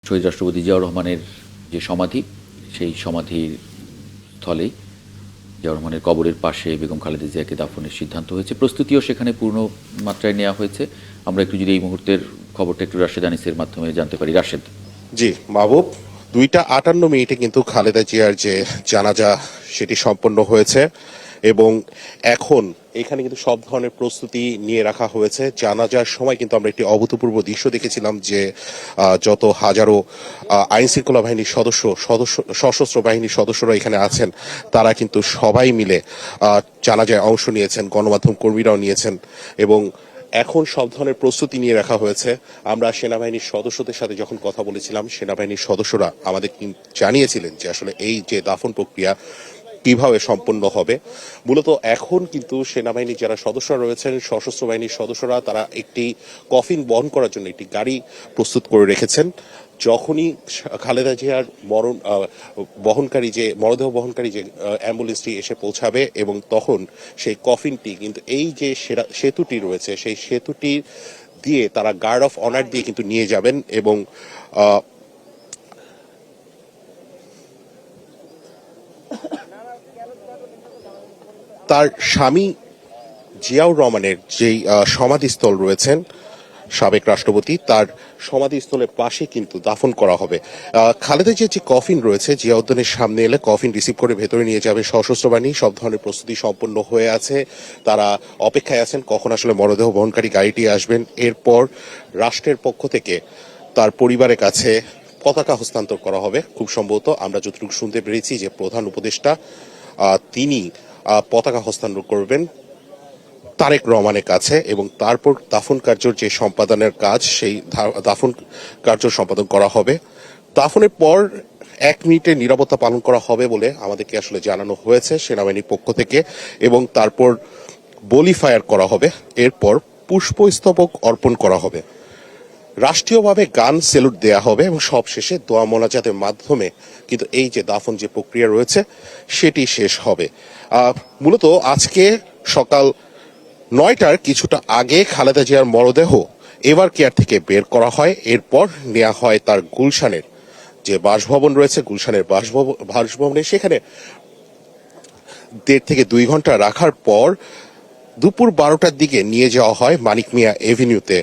শহীদ রাষ্ট্রপতি জিয়াউর রহমানের যে সমাধি, সেই সমাধির স্থলেই জিয়াউর রহমানের কবরের পাশে বেগম খালেদা জিয়াকে দাফনের সিদ্ধান্ত হয়েছে। প্রস্তুতিও সেখানে পূর্ণ মাত্রায় নেওয়া হয়েছে। আমরা একটু যদি এই মুহূর্তের খবরটা একটু রাশেদ আনিসের মাধ্যমে জানতে পারি। রাশেদ। জি মাহবুব, 2টা 58 মিনিটে কিন্তু খালেদা জিয়ার যে জানাজা সেটি সম্পন্ন হয়েছে এবং এখন এখানে কিন্তু সব ধরনের প্রস্তুতি নিয়ে রাখা হয়েছে। জানাজার সময় কিন্তু আমরা একটি অভূতপূর্ব দৃশ্য দেখেছিলাম যে যত হাজারো আইন শৃঙ্খলা বাহিনীর সশস্ত্র বাহিনীর সদস্যরা এখানে আছেন, তারা কিন্তু সবাই মিলে জানাজায় অংশ নিয়েছেন, গণমাধ্যম কর্মীরাও নিয়েছেন এবং এখন সব ধরনের প্রস্তুতি নিয়ে রাখা হয়েছে। আমরা সেনাবাহিনীর সদস্যদের সাথে যখন কথা বলেছিলাম, সেনাবাহিনীর সদস্যরা আমাদের জানিয়েছিলেন যে আসলে এই যে দাফন প্রক্রিয়া কিভাবে সম্পন্ন হবে। মূলত এখন কিন্তু সেনাবাহিনীর যারা সদস্যরা রয়েছেন, সশস্ত্র বাহিনীর সদস্যরা, তারা একটি কফিন বহন করার জন্য একটি গাড়ি প্রস্তুত করে রেখেছেন। যখনই খালেদা জিয়ার মরদেহ বহনকারী যে অ্যাম্বুলেন্সটি এসে পৌঁছাবে এবং তখন সেই কফিনটি কিন্তু এই যে সেতুটি রয়েছে, সেই সেতুটি দিয়ে তারা গার্ড অফ অনার দিয়ে কিন্তু নিয়ে যাবেন এবং তার স্বামী জিয়াউর রহমানের যেই সমাধিস্থল রয়েছেন, সাবেক রাষ্ট্রপতি, তার সমাধিস্থলের পাশে কিন্তু দাফন করা হবে। খালেদা জিয়ার যে কফিন রয়েছে, জিয়া উদ্যানের সামনে এলে কফিন রিসিভ করে ভেতরে নিয়ে যাবে সশস্ত্র বাহিনী। সব ধরনের প্রস্তুতি সম্পন্ন হয়ে আছে, তারা অপেক্ষায় আছেন কখন আসলে মরদেহ বহনকারী গাড়িটি আসবেন। এরপর রাষ্ট্রের পক্ষ থেকে তার পরিবারের কাছে পতাকা হস্তান্তর করা হবে। খুব সম্ভবত আমরা যতটুকু শুনতে পেরেছি যে প্রধান উপদেষ্টা তিনি পতাকা হস্তান্তর করবেন তারেক রহমানের কাছে এবং তারপর দাফন কার্যর যে সম্পাদনের কাজ, সেই দাফন কার্য সম্পাদন করা হবে। দাফনের পর 1 মিনিটের নিরাপত্তা পালন করা হবে বলে আমাদেরকে আসলে জানানো হয়েছে সেনাবাহিনীর পক্ষ থেকে এবং তারপর বলি ফায়ার করা হবে। এরপর পুষ্পস্তবক অর্পণ করা হবে, রাষ্ট্রীয়ভাবে গান সেলুট দেয়া হবে এবং সবশেষে দোয়া মোনাজাতের মাধ্যমে কিন্তু এই যে দাফন যে প্রক্রিয়া রয়েছে সেটি শেষ হবে। মূলত আজকে সকাল 9টার কিছুটা আগে খালেদা জিয়ার মরদেহ এভার কেয়ার থেকে বের করা হয়। এরপর নেওয়া হয় তার গুলশানের যে বাসভবন রয়েছে, গুলশানের বাসভবনে, সেখানে 1.5 থেকে 2 ঘন্টা রাখার পর দুপুর 12টার দিকে নিয়ে যাওয়া হয় মানিক মিয়া এভিনিউতে।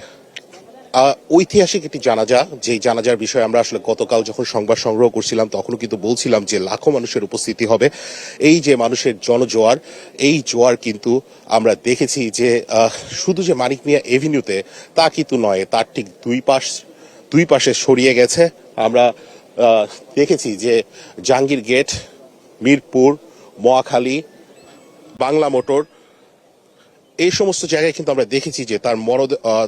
ঐতিহাসিক একটি জানাজা, যে জানাজার বিষয়ে আমরা আসলে গতকাল যখন সংবাদ সংগ্রহ করছিলাম তখনও কিন্তু বলছিলাম যে লাখো মানুষের উপস্থিতি হবে। এই যে মানুষের জনজোয়ার, এই জোয়ার কিন্তু আমরা দেখেছি যে শুধু যে মানিক মিয়া এভিনিউতে তা কিন্তু নয়, তার ঠিক দুই পাশে ছড়িয়ে গেছে। আমরা দেখেছি যে জাহাঙ্গীর গেট, মিরপুর, মহাখালী, বাংলা মোটর, এই সমস্ত জায়গায় কিন্তু আমরা দেখেছি যে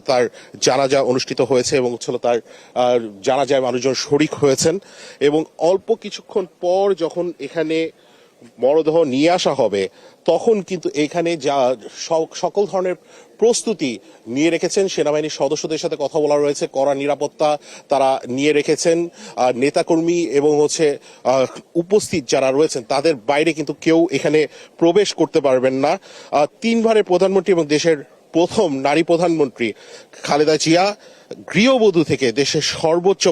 তার জানাজা অনুষ্ঠিত হয়েছে এবং তার জানাজায় মানুষজন শরিক হয়েছেন এবং অল্প কিছুক্ষণ পর যখন এখানে মরদেহ নিয়ে আসা হবে তখন কিন্তু এখানে সকল ধরনের প্রস্তুতি নিয়ে রেখেছেন। সেনাবাহিনীর সদস্যদের সাথে কথা বলা রয়েছে, কড়া নিরাপত্তা তারা নিয়ে রেখেছেন। নেতাকর্মী এবং উপস্থিত যারা রয়েছেন তাদের বাইরে কিন্তু কেউ এখানে প্রবেশ করতে পারবেন না। 3বারের প্রধানমন্ত্রী এবং দেশের প্রথম নারী প্রধানমন্ত্রী খালেদা জিয়া গৃহবধূ থেকে দেশের সর্বোচ্চ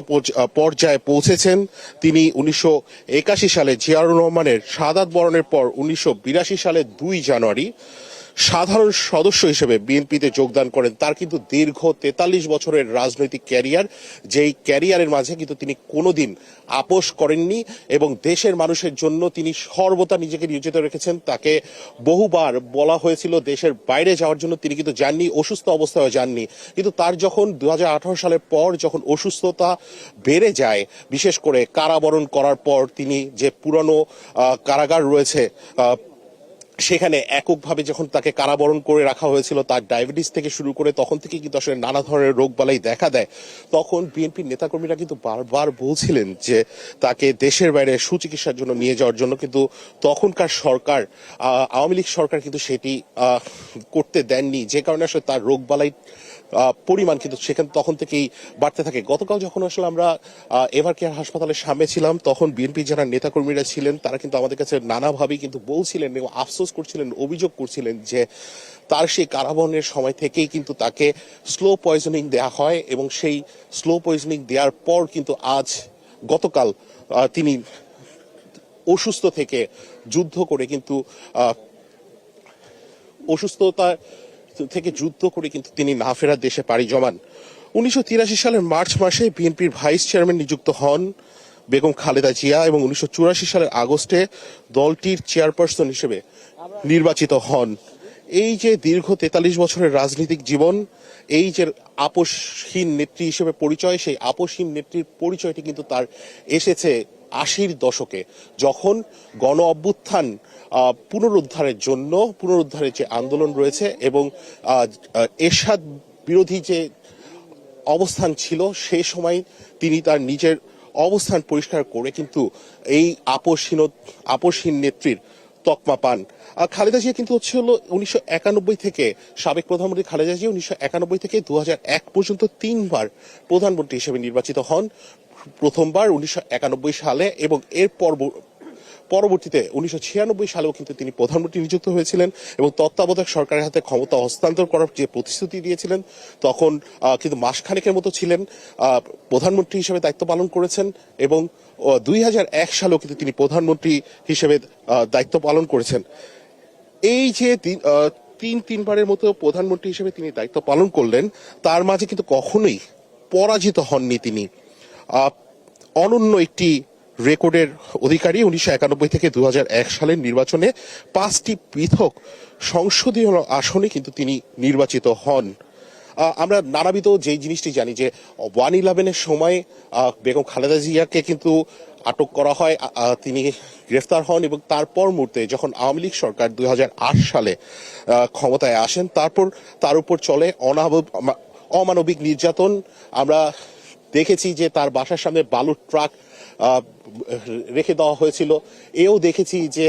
পর্যায়ে পৌঁছেছেন। তিনি 1981 সালে জিয়াউর রহমানের শাহাদাত বরণের পর 1982 সালে 2 জানুয়ারি সাধারণ সদস্য হিসেবে বিএনপিতে যোগদান করেন। তার কিন্তু দীর্ঘ 43 বছরের রাজনৈতিক ক্যারিয়ার, যেই ক্যারিয়ারের মাঝে কিন্তু তিনি কোনোদিন আপোষ করেননি এবং দেশের মানুষের জন্য তিনি সর্বদা নিজেকে নিয়োজিত রেখেছেন। তাকে বহুবার বলা হয়েছিল দেশের বাইরে যাওয়ার জন্য, তিনি কিন্তু যাননি, অসুস্থ অবস্থায় যাননি। কিন্তু তার যখন 2018 সালের পর যখন অসুস্থতা বেড়ে যায়, বিশেষ করে কারাবরণ করার পর, তিনি যে পুরনো কারাগার রয়েছে সেখানে এককভাবে যখন তাকে কারাবরণ করে রাখা হয়েছিল, তার ডায়াবেটিস থেকে শুরু করে তখন থেকে কিন্তু আসলে নানা ধরনের রোগবালাই দেখা দেয়। তখন বিএনপির নেতাকর্মীরা কিন্তু বারবার বলছিলেন যে তাকে দেশের বাইরে সুচিকিৎসার জন্য নিয়ে যাওয়ার জন্য, কিন্তু তখনকার সরকার, আওয়ামী লীগ সরকার কিন্তু সেটি করতে দেননি, যে কারণে আসলে তার রোগবালাই পরিমাণ কিন্তু সেখানে তখন থেকেই বাড়তে থাকে। গতকাল যখন আসলে আমরা এভার কেয়ার হাসপাতালের সামনে ছিলাম, তখন বিএনপি যারা নেতাকর্মীরা ছিলেন তারা কিন্তু আমাদের কাছে নানাভাবেই কিন্তু বলছিলেন এবং আফসোস করছিলেন, অভিযোগ করছিলেন যে তার সেই কারাবরণের সময় থেকেই কিন্তু তাকে স্লো পয়জনিং দেওয়া হয় এবং সেই স্লো পয়জনিং দেওয়ার পর কিন্তু আজ গতকাল তিনি অসুস্থ থেকে যুদ্ধ করে কিন্তু অসুস্থতা থেকে যুদ্ধ করে কিন্তু তিনি না ফেরার দেশে পাড়ি জমান। 1983 সালের মার্চ মাসে বিএনপির ভাইস চেয়ারম্যান নিযুক্ত হন বেগম খালেদা জিয়া এবং 1984 সালের আগস্টে দলটির চেয়ারপারসন হিসেবে নির্বাচিত হন। এই যে দীর্ঘ 43 বছরের রাজনৈতিক জীবন, এই যে আপোষহীন নেত্রী হিসেবে পরিচয়, সেই আপোষহীন নেত্রীর পরিচয়টি কিন্তু তার এসেছে 80-র দশকে, যখন গণ অভ্যুত্থান পুনরুদ্ধারের যে আন্দোলন রয়েছে এবং এরশাদ বিরোধী যে অবস্থান ছিল, সে সময় তিনি তার নিজের অবস্থান পরিষ্কার করে কিন্তু এই আপোষহীন নেত্রীর তকমা পান। খালেদা জিয়া কিন্তু হচ্ছে হলো 1991 থেকে, সাবেক প্রধানমন্ত্রী খালেদা জিয়া 1991 থেকে 2001 পর্যন্ত 3বার প্রধানমন্ত্রী হিসেবে নির্বাচিত হন। প্রথমবার 1991 সালে এবং এর পরবর্তীতে 1996 সালেও কিন্তু তিনি প্রধানমন্ত্রী নিযুক্ত হয়েছিলেন এবং তত্ত্বাবধায়ক সরকারের হাতে ক্ষমতা হস্তান্তর করার যে প্রতিশ্রুতি দিয়েছিলেন, তখন কিন্তু মাসখানেকের মতো ছিলেন, প্রধানমন্ত্রী হিসেবে দায়িত্ব পালন করেছেন এবং 2001 সালেও কিন্তু তিনি প্রধানমন্ত্রী হিসেবে দায়িত্ব পালন করেছেন। এই যে তিনবারের মতো প্রধানমন্ত্রী হিসেবে তিনি দায়িত্ব পালন করলেন, তার মাঝে কিন্তু কখনোই পরাজিত হননি তিনি। অনন্য একটি রেকর্ডের অধিকারী। 1991 থেকে 2001 সালের নির্বাচনে 5টি পৃথক সংসদীয় আসনে কিন্তু তিনি নির্বাচিত হন। আমরা নানাবিধ যে জিনিসটি জানি যে 1/11-এর সময় বেগম খালেদা জিয়াকে কিন্তু আটক করা হয়, তিনি গ্রেফতার হন এবং তারপর মুহূর্তে যখন আওয়ামী লীগ সরকার 2008 সালে ক্ষমতায় আসেন, তারপর তার উপর চলে অমানবিক নির্যাতন। আমরা দেখেছি যে তার বাসার সামনে বালুর ট্রাক রেখে দেওয়া হয়েছিল। এও দেখেছি যে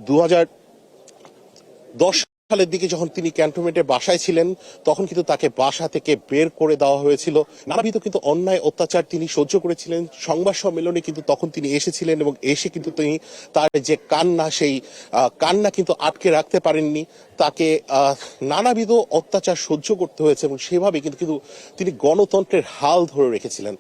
2010 সালের দিকে যখন তিনি ক্যান্টনমেন্টের বাসায় ছিলেন, তখন কিন্তু তাকে বাসা থেকে বের করে দেওয়া হয়েছিল। নানাবিধ কিন্তু অন্যায় অত্যাচার তিনি সহ্য করেছিলেন। সংবাদ সম্মেলনে কিন্তু তখন তিনি এসেছিলেন এবং এসে কিন্তু তিনি তার যে কান্না, সেই কান্না কিন্তু আটকে রাখতে পারেননি। তাকে নানাবিধ অত্যাচার সহ্য করতে হয়েছে এবং সেভাবে কিন্তু তিনি গণতন্ত্রের হাল ধরে রেখেছিলেন।